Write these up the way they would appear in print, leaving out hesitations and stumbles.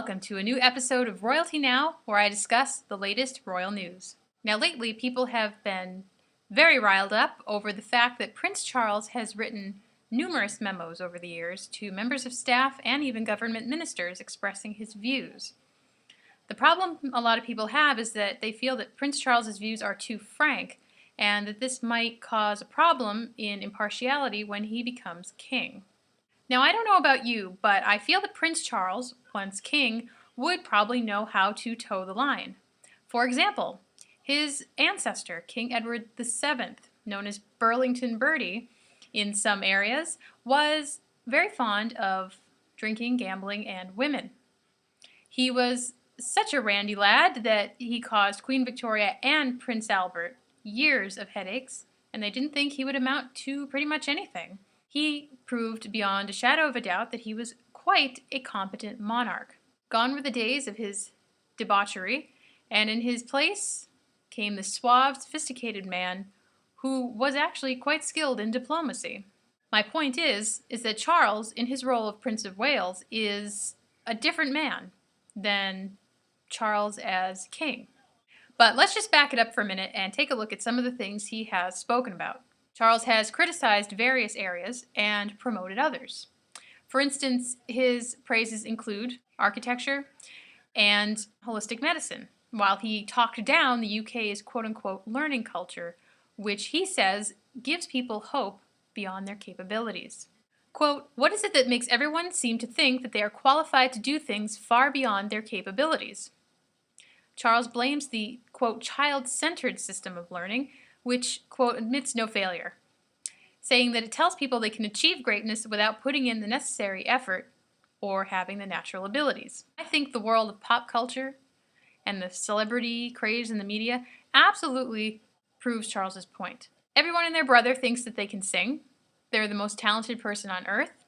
welcome to a new episode of Royalty Now, where I discuss the latest royal news. Now, lately, people have been very riled up over the fact that Prince Charles has written numerous memos over the years to members of staff and even government ministers expressing his views. The problem a lot of people have is that they feel that Prince Charles's views are too frank, and that this might cause a problem in impartiality when he becomes king. Now, I don't know about you, but I feel that Prince Charles, once king, would probably know how to toe the line. For example, his ancestor, King Edward VII, known as Burlington Bertie in some areas, was very fond of drinking, gambling, and women. He was such a randy lad that he caused Queen Victoria and Prince Albert years of headaches, and they didn't think he would amount to pretty much anything. He proved beyond a shadow of a doubt that he was quite a competent monarch. Gone were the days of his debauchery, and in his place came the suave, sophisticated man who was actually quite skilled in diplomacy. My point is that Charles, in his role of Prince of Wales, is a different man than Charles as king. But let's just back it up for a minute and take a look at some of the things he has spoken about. Charles has criticized various areas and promoted others. For instance, his praises include architecture and holistic medicine, while he talked down the UK's quote-unquote learning culture, which he says gives people hope beyond their capabilities. Quote, "What is it that makes everyone seem to think that they are qualified to do things far beyond their capabilities?" Charles blames the, quote, child-centered system of learning, which, quote, admits no failure, saying that it tells people they can achieve greatness without putting in the necessary effort or having the natural abilities. I think the world of pop culture and the celebrity craze in the media absolutely proves Charles's point. Everyone and their brother thinks that they can sing. They're the most talented person on earth.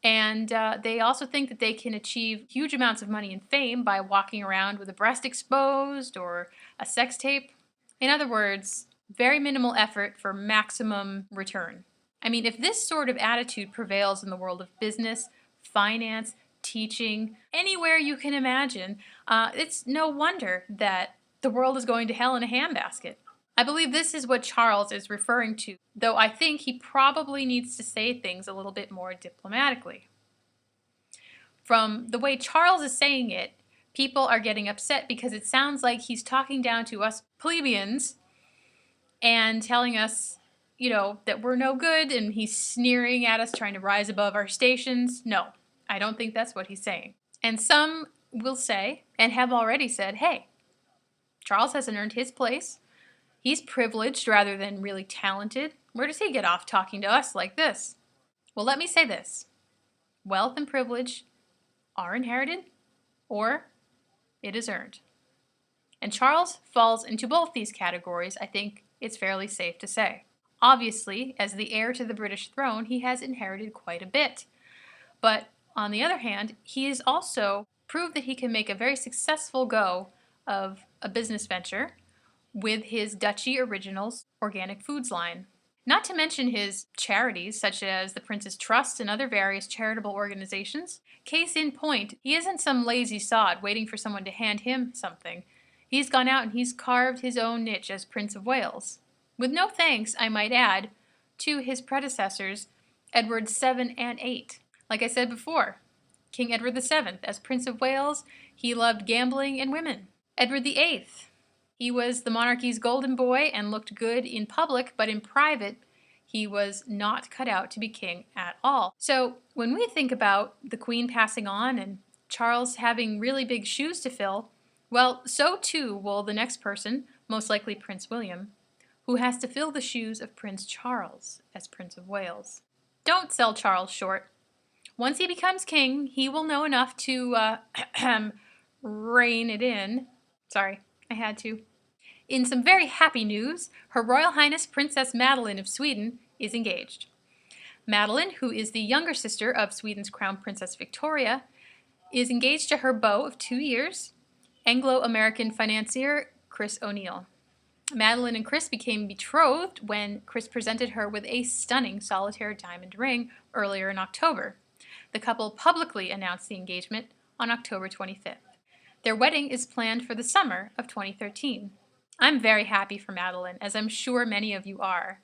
And they also think that they can achieve huge amounts of money and fame by walking around with a breast exposed or a sex tape. In other words, very minimal effort for maximum return. I mean, if this sort of attitude prevails in the world of business, finance, teaching, anywhere you can imagine, it's no wonder that the world is going to hell in a handbasket. I believe this is what Charles is referring to, though I think he probably needs to say things a little bit more diplomatically. From the way Charles is saying it, people are getting upset because it sounds like he's talking down to us plebeians and telling us, that we're no good, and he's sneering at us, trying to rise above our stations. No, I don't think that's what he's saying. And some will say, and have already said, hey, Charles hasn't earned his place. He's privileged rather than really talented. Where does he get off talking to us like this? Well, let me say this. Wealth and privilege are inherited, or it is earned. And Charles falls into both these categories, I think it's fairly safe to say. Obviously, as the heir to the British throne, he has inherited quite a bit. But on the other hand, he has also proved that he can make a very successful go of a business venture with his Duchy Originals organic foods line. Not to mention his charities, such as the Prince's Trust and other various charitable organizations. Case in point, he isn't some lazy sod waiting for someone to hand him something. He's gone out and he's carved his own niche as Prince of Wales. With no thanks, I might add, to his predecessors, Edward VII and VIII. Like I said before, King Edward VII, as Prince of Wales, he loved gambling and women. Edward VIII, he was the monarchy's golden boy and looked good in public, but in private, he was not cut out to be king at all. So when we think about the Queen passing on and Charles having really big shoes to fill, well, so too will the next person, most likely Prince William, who has to fill the shoes of Prince Charles as Prince of Wales. Don't sell Charles short. Once he becomes king, he will know enough to rein it in. Sorry, I had to. In some very happy news, Her Royal Highness Princess Madeleine of Sweden is engaged. Madeleine, who is the younger sister of Sweden's Crown Princess Victoria, is engaged to her beau of 2 years, Anglo-American financier Chris O'Neill. Madeleine and Chris became betrothed when Chris presented her with a stunning solitaire diamond ring earlier in October. The couple publicly announced the engagement on October 25th. Their wedding is planned for the summer of 2013. I'm very happy for Madeleine, as I'm sure many of you are.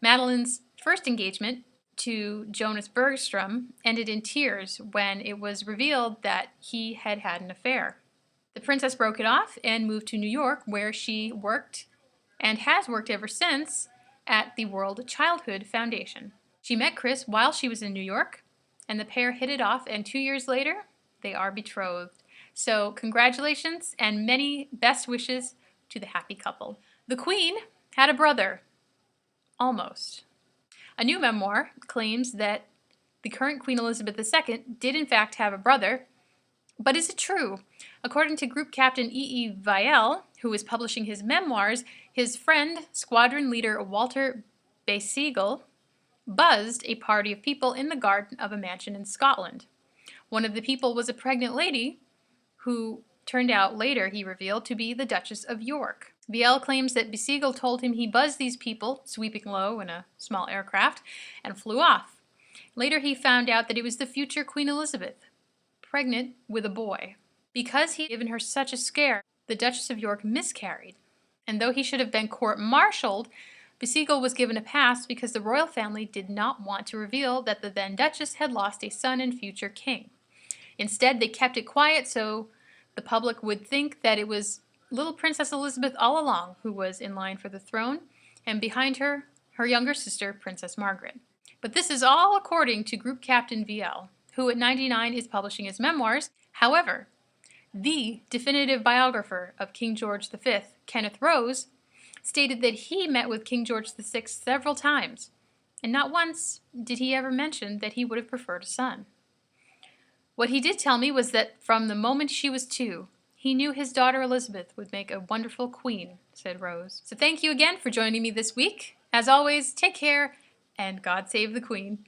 Madeleine's first engagement to Jonas Bergstrom ended in tears when it was revealed that he had had an affair. The princess broke it off and moved to New York, where she worked and has worked ever since at the World Childhood Foundation. She met Chris while she was in New York, and the pair hit it off, and 2 years later, they are betrothed. So congratulations and many best wishes to the happy couple. The Queen had a brother. Almost. A new memoir claims that the current Queen Elizabeth II did in fact have a brother, but is it true? According to Group Captain E.E. Vielle, who is publishing his memoirs, his friend, squadron leader Walter Basiegel, buzzed a party of people in the garden of a mansion in Scotland. One of the people was a pregnant lady who turned out later, he revealed, to be the Duchess of York. Vielle claims that Basiegel told him he buzzed these people, sweeping low in a small aircraft, and flew off. Later he found out that it was the future Queen Elizabeth, pregnant with a boy. Because he'd given her such a scare, the Duchess of York miscarried. And though he should have been court-martialed, Basiegel was given a pass because the royal family did not want to reveal that the then Duchess had lost a son and future king. Instead, they kept it quiet so the public would think that it was little Princess Elizabeth all along who was in line for the throne, and behind her, her younger sister, Princess Margaret. But this is all according to Group Captain Vielle, who at 99 is publishing his memoirs. However, the definitive biographer of King George V, Kenneth Rose, stated that he met with King George VI several times, and not once did he ever mention that he would have preferred a son. What he did tell me was that from the moment she was 2, he knew his daughter Elizabeth would make a wonderful queen, said Rose. So thank you again for joining me this week. As always, take care, and God save the Queen.